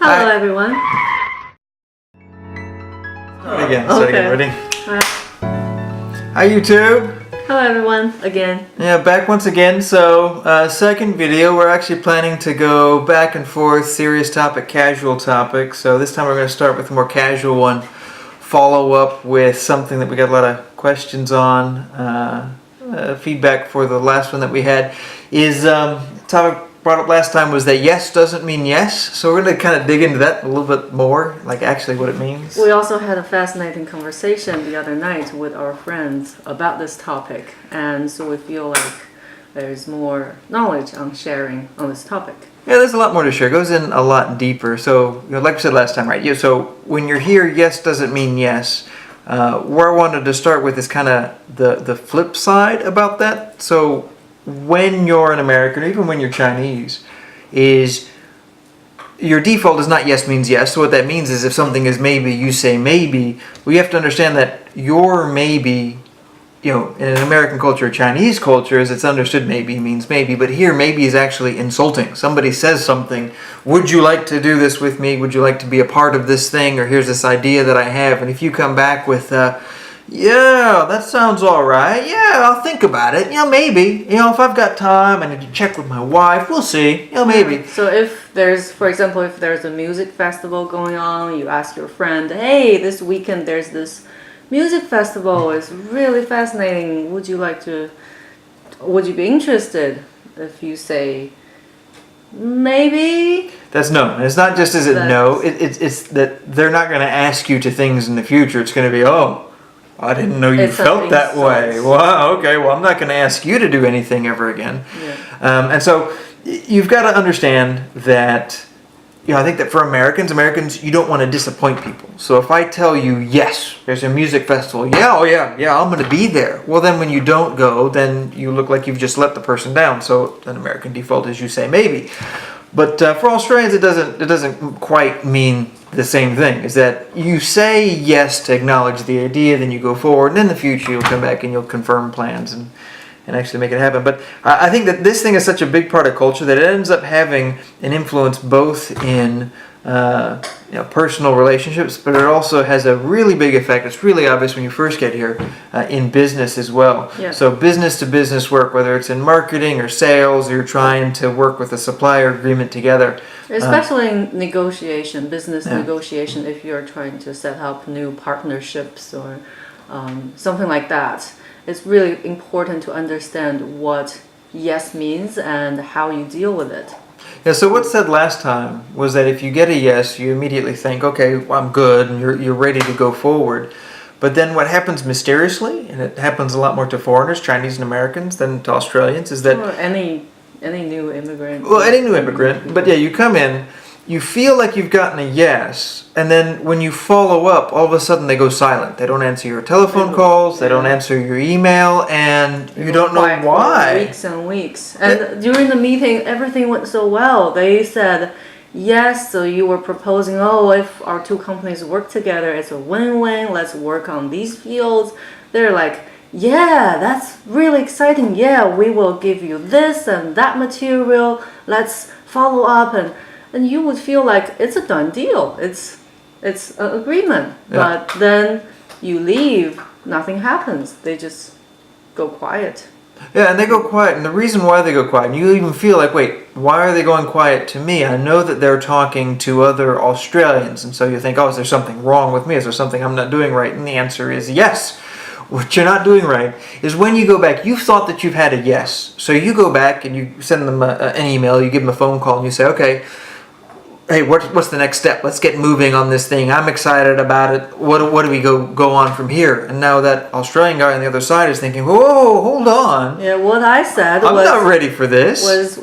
Hello, everyone. Start again, ready? Hi, YouTube. Hello, everyone, again. Yeah, back once again. So, second video, we're actually planning to go back and forth, serious topic, casual topic. So this time we're going to start with a more casual one, follow up with something that we got a lot of questions on. Feedback for the last one that we had is topic brought up last time was that yes doesn't mean yes. So we're going to kind of dig into that a little bit more, like actually what it means. We also had a fascinating conversation the other night with our friends about this topic, and so we feel like there's more knowledge on sharing on this topic. Yeah, there's a lot more to share. It goes in a lot deeper. So, like we said last time, right? Yeah. So when you're here, yes doesn't mean yes. Where I wanted to start with is kind of the flip side about that. So when you're an American, or even when you're Chinese, is your default is not yes means yes. So what that means is if something is maybe, you say maybe. Well, you have to understand that your maybe, in an American culture, a Chinese culture, as it's understood, maybe means maybe. But here, maybe is actually insulting. Somebody says something, would you like to do this with me? Would you like to be a part of this thing? Or here's this idea that I have. And if you come back with, yeah, that sounds all right. Yeah, I'll think about it. Maybe. If I've got time, I need to check with my wife. We'll see. Maybe. So if there's, for example, if there's a music festival going on, you ask your friend, hey, this weekend there's this music festival. It's really fascinating. Would you be interested? If you say, maybe. That's no. And it's not just as it no. It's that they're not going to ask you to things in the future. It's going to be, oh, I didn't know you felt that way. Well, okay. Well, I'm not going to ask you to do anything ever again. Yeah. And so you've got to understand that, I think that for Americans, you don't want to disappoint people. So if I tell you, yes, there's a music festival. Yeah, oh yeah, I'm going to be there. Well, then when you don't go, then you look like you've just let the person down. So an American default is you say maybe. But for Australians, it doesn't quite mean the same thing. Is that you say yes to acknowledge the idea, then you go forward, and in the future you'll come back and you'll confirm plans and actually make it happen. But I think that this thing is such a big part of culture that it ends up having an influence both in personal relationships, but it also has a really big effect. It's really obvious when you first get here in business as well. Yeah. So business to business work, whether it's in marketing or sales, or you're trying to work with a supplier agreement together. Especially in negotiation, business negotiation, if you're trying to set up new partnerships or something like that. It's really important to understand what yes means and how you deal with it. Yeah, so what's said last time was that if you get a yes, you immediately think, okay, well, I'm good, and you're ready to go forward. But then what happens mysteriously, and it happens a lot more to foreigners, Chinese and Americans, than to Australians, is that... Or any new immigrant. Well, any new immigrant. But yeah, you come in, you feel like you've gotten a yes, and then when you follow up, all of a sudden they go silent. They don't answer your telephone calls, they don't answer your email, and you don't know why. For weeks and weeks. And during the meeting, everything went so well. They said, yes, so you were proposing, if our two companies work together, it's a win-win, let's work on these fields. They're like, yeah, that's really exciting. Yeah, we will give you this and that material. Let's follow up, and you would feel like it's a done deal. It's an agreement. Yeah. But then you leave, nothing happens. They just go quiet. Yeah, and they go quiet. And the reason why they go quiet, and you even feel like, wait, why are they going quiet to me? I know that they're talking to other Australians. And so you think, is there something wrong with me? Is there something I'm not doing right? And the answer is yes. What you're not doing right is when you go back, you've thought that you've had a yes. So you go back and you send them an email, you give them a phone call, and you say, okay, hey, what's the next step? Let's get moving on this thing. I'm excited about it. What do we go on from here? And now that Australian guy on the other side is thinking, whoa, hold on. Yeah, what I said I'm not ready for this. Was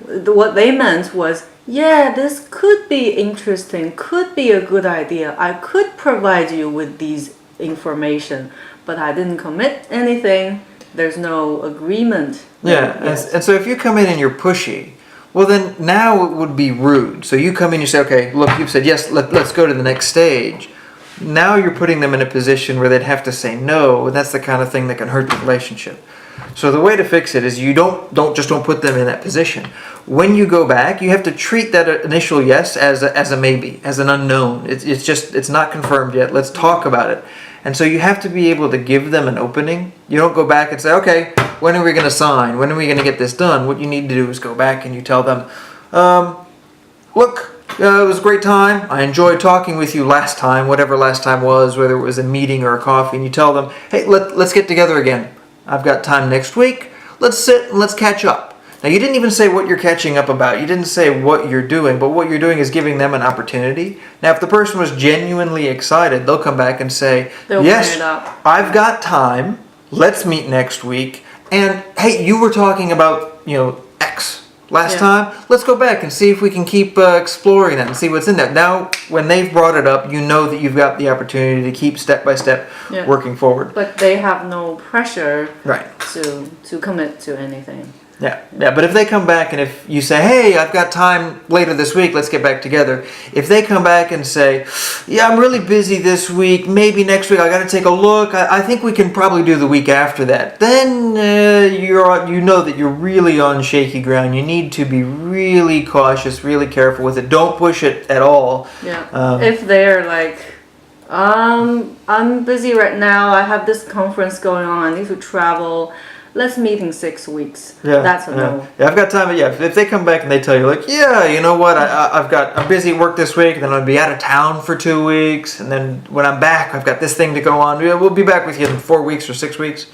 what they meant was, yeah, this could be interesting, could be a good idea. I could provide you with these information, but I didn't commit anything. There's no agreement. Yeah, and so if you come in and you're pushy, well then now it would be rude. So you come in and you say, okay, look, you've said yes, let's go to the next stage. Now you're putting them in a position where they'd have to say no, and that's the kind of thing that can hurt the relationship. So the way to fix it is you don't put them in that position. When you go back, you have to treat that initial yes as a maybe, as an unknown. It's not confirmed yet. Let's talk about it. And so you have to be able to give them an opening. You don't go back and say, okay, when are we going to sign? When are we going to get this done? What you need to do is go back and you tell them, look, it was a great time. I enjoyed talking with you last time, whatever last time was, whether it was a meeting or a coffee. And you tell them, hey, let's get together again. I've got time next week. Let's sit and let's catch up. Now, you didn't even say what you're catching up about. You didn't say what you're doing, but what you're doing is giving them an opportunity. Now, if the person was genuinely excited, they'll come back and say, yes, I've got time. Let's meet next week. And, hey, you were talking about, X last time. Let's go back and see if we can keep exploring that and see what's in there. Now, when they've brought it up, you know that you've got the opportunity to keep step by step working forward. But they have no pressure to commit to anything. Yeah. But if they come back and if you say, hey, I've got time later this week, let's get back together. If they come back and say, yeah, I'm really busy this week, maybe next week I got to take a look, I think we can probably do the week after that, then you know that you're really on shaky ground. You need to be really cautious, really careful with it. Don't push it at all. Yeah. If they're like, I'm busy right now, I have this conference going on, I need to travel. Let's meet in 6 weeks. That's a no. Yeah, I've got time. Yeah, if they come back and they tell you like, yeah, you know what, I'm busy at work this week, and then I'll be out of town for 2 weeks, and then when I'm back, I've got this thing to go on. We'll be back with you in 4 weeks or 6 weeks.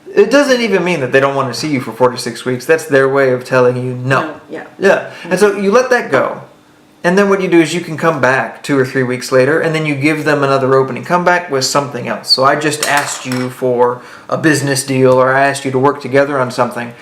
It doesn't even mean that they don't want to see you for 4 to 6 weeks. That's their way of telling you no. Yeah. Mm-hmm. And so you let that go. And then what you do is you can come back 2 or 3 weeks later, and then you give them another opening. Come back with something else. So I just asked you for a business deal, or I asked you to work together on something.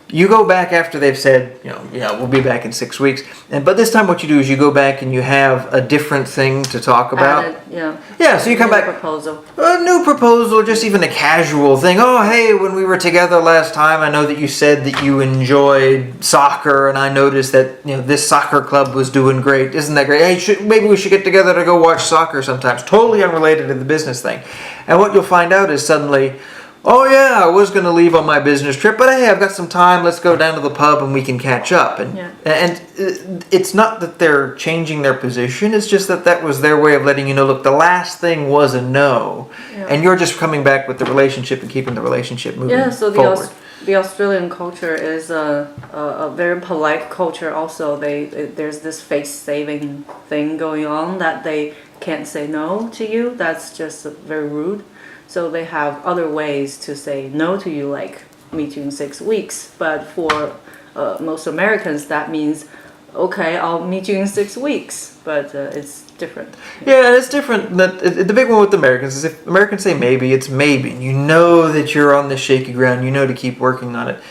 You go back after they've said, we'll be back in 6 weeks. But this time what you do is you go back and you have a different thing to talk about. Yeah, so you come back. A new proposal, just even a casual thing. Oh, hey, when we were together last time, I know that you said that you enjoyed soccer, and I noticed that, this soccer club was doing great. Isn't that great? Hey, maybe we should get together to go watch soccer sometimes. Totally unrelated to the business thing. And what you'll find out is suddenly, oh yeah, I was going to leave on my business trip, but hey, I've got some time. Let's go down to the pub and we can catch up. And it's not that they're changing their position. It's just that was their way of letting you know, look, the last thing was a no. And you're just coming back with the relationship and keeping the relationship moving forward. The Australian culture is a very polite culture also. There's this face-saving thing going on that they can't say no to you. That's just very rude. So they have other ways to say no to you, like meet you in 6 weeks. But for most Americans, that means, okay, I'll meet you in 6 weeks. But it's different. Yeah, it's different. The big one with Americans is if Americans say maybe, it's maybe. You know that you're on the shaky ground. You know to keep working on it.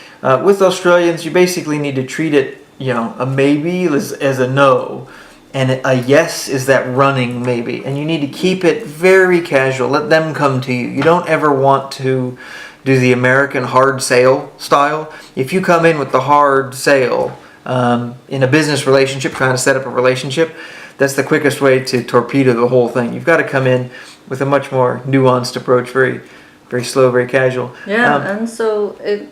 With Australians, you basically need to treat it, a maybe as a no. And a yes is that running maybe. And you need to keep it very casual. Let them come to you. You don't ever want to do the American hard sale style. If you come in with the hard sale in a business relationship, trying to set up a relationship, that's the quickest way to torpedo the whole thing. You've got to come in with a much more nuanced approach, very, very slow, very casual. Yeah, and so it...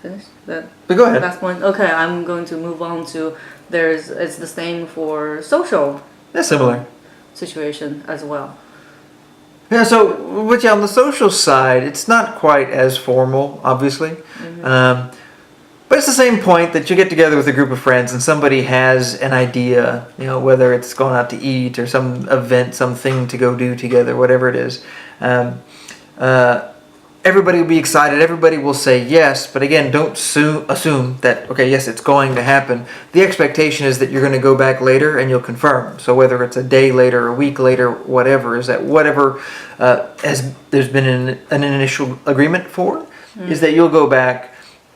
Finish that. But go ahead. Last point. Okay, I'm going to move on to... It's the same for social. That's similar. Situation as well. Yeah, but on the social side, it's not quite as formal, obviously. Mm-hmm. But it's the same point that you get together with a group of friends and somebody has an idea, whether it's going out to eat or some event, something to go do together, whatever it is. Everybody will be excited. Everybody will say yes. But again, don't assume that, okay, yes, it's going to happen. The expectation is that you're going to go back later and you'll confirm. So whether it's a day later, a week later, whatever, is that whatever there's been an initial agreement for, is that you'll go back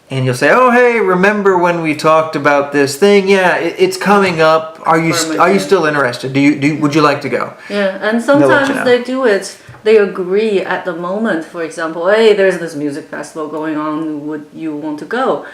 and you'll say, oh, hey, remember when we talked about this thing? Yeah, it's coming up. Are you still interested? Would you like to go? Yeah, and sometimes they do it. They agree at the moment. For example, hey, there's this music festival going on. Would you want to go?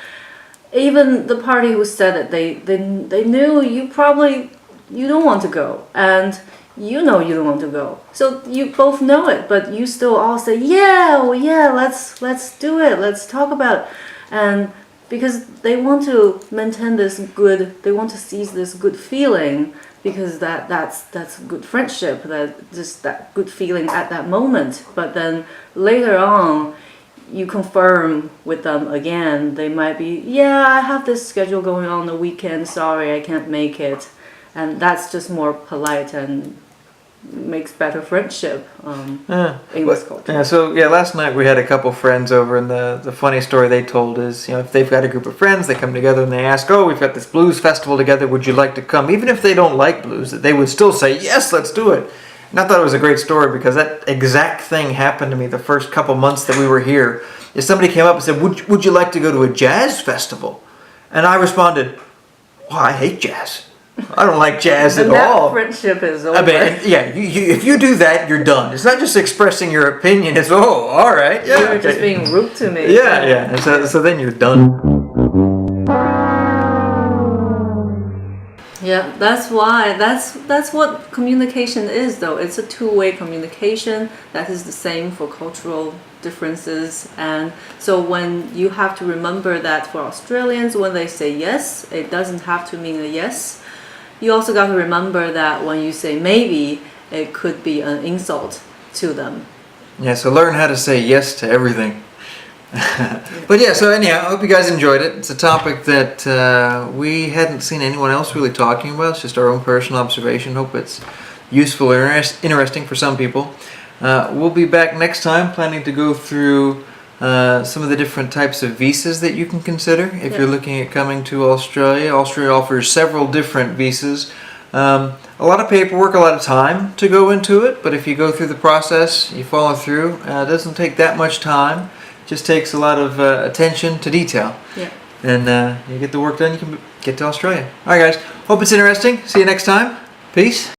Even the party who said it, they knew you don't want to go, and you know you don't want to go. So you both know it, but you still all say, yeah, well, yeah, let's do it. Let's talk about it. And because they want to maintain this good, they want to seize this good feeling, because that's good friendship, that just that good feeling at that moment. But then later on, you confirm with them again, they might be, yeah, I have this schedule going on the weekend, sorry, I can't make it. And that's just more polite and makes better friendship, English culture. Yeah, so yeah, last night we had a couple friends over, and the funny story they told is, if they've got a group of friends, they come together and they ask, oh, we've got this blues festival together, would you like to come? Even if they don't like blues, they would still say, yes, let's do it. And I thought it was a great story, because that exact thing happened to me the first couple months that we were here. If somebody came up and said, would you like to go to a jazz festival? And I responded, well, I hate jazz. I don't like jazz at all. Friendship is over. I mean, yeah, if you do that, you're done. It's not just expressing your opinion. It's, oh, all right. Yeah, you're just being rude to me. Yeah. And so then you're done. Yeah, that's why. That's what communication is, though. It's a two-way communication. That is the same for cultural differences. And so when you have to remember that for Australians, when they say yes, it doesn't have to mean a yes. You also got to remember that when you say maybe, it could be an insult to them. Yeah, so learn how to say yes to everything. But yeah, so anyhow, I hope you guys enjoyed it. It's a topic that we hadn't seen anyone else really talking about. It's just our own personal observation. Hope it's useful or interesting for some people. We'll be back next time, planning to go through some of the different types of visas that you can consider if you're looking at coming to Australia. Australia offers several different visas. A lot of paperwork, a lot of time to go into it, but if you go through the process, you follow through, it doesn't take that much time. It just takes a lot of attention to detail. Yeah. And you get the work done, you can get to Australia. Alright guys, hope it's interesting. See you next time. Peace.